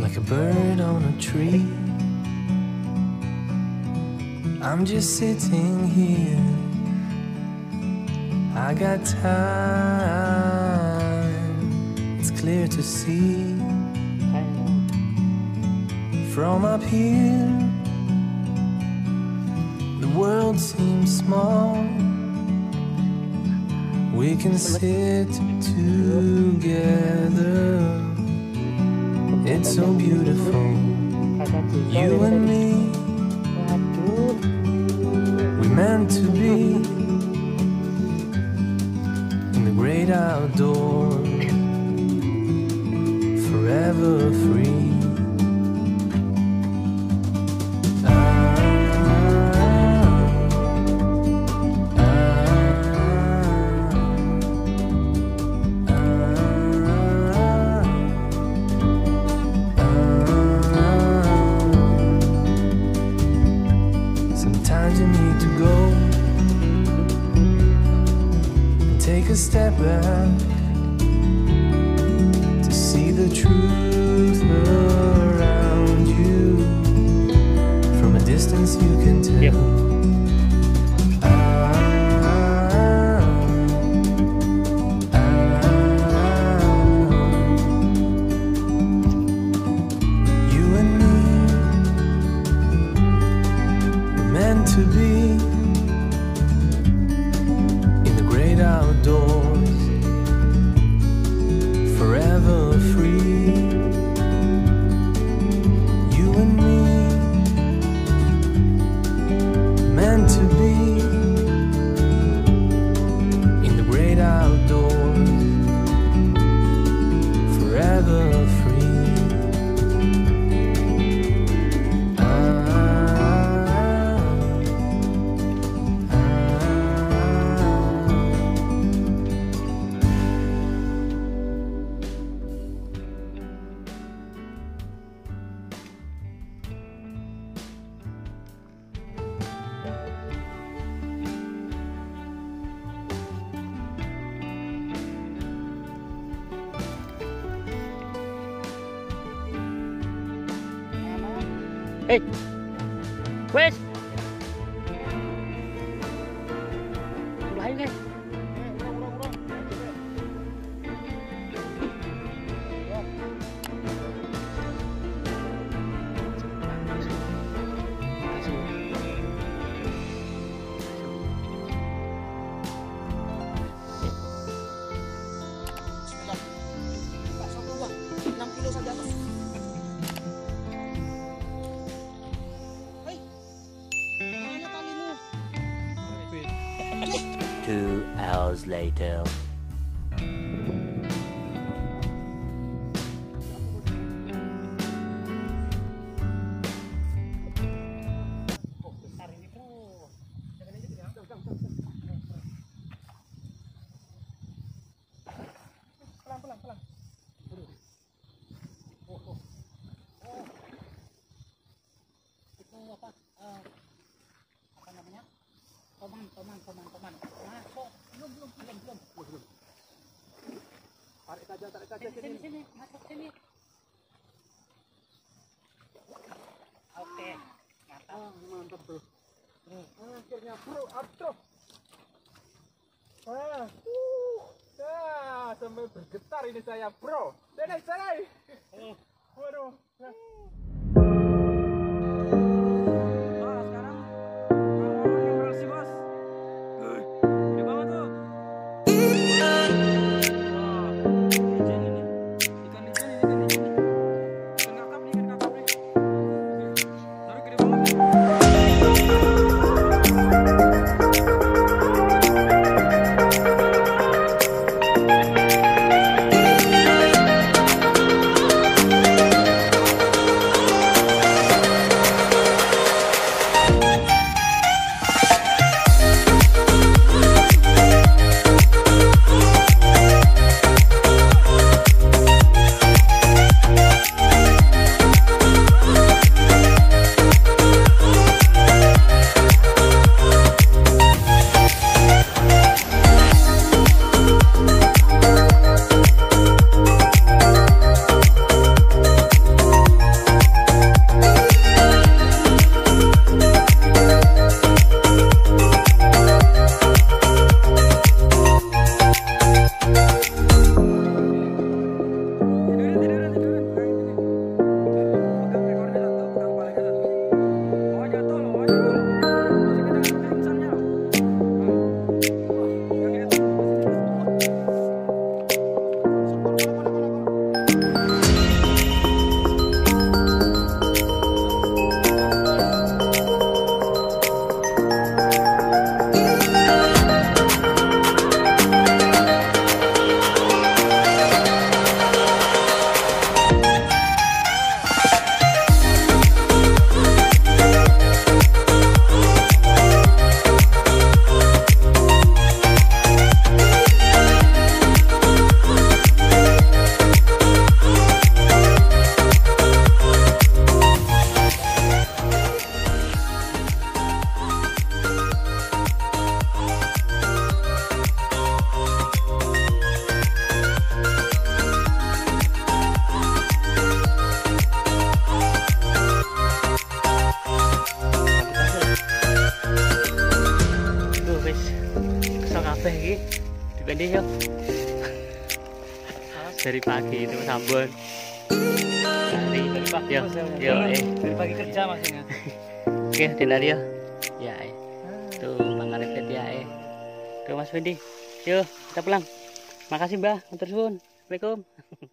like a bird on a tree. I'm just sitting here, I got time, it's clear to see. From up here, the world seems small. We can sit together, it's so beautiful. You and me, we meant to be in the great outdoors, forever free. Step back to see the truth around you. From a distance you can tell. You and me were meant to be in the great outdoors, forever free. You and me, meant to be in the great outdoors, forever free. Hey, wes, udah ayo guys. Two hours later. Toman. Masuk. Belum. Tarik saja sini. Masuk sini. Oke. Mantap, bro. Akhirnya, bro. Aduh. Sampai bergetar ini saya, bro. Sini. Waduh. dari pagi itu sambon. Dari pagi Yo, Mas, ya. yo, Dari pagi kerja maksudnya. Oke, dari yo. Ya, tuh Bang Arifet ya, Tuh Mas Windy. Yuk, kita pulang. Makasih Mbah, matur suwun. Assalamualaikum.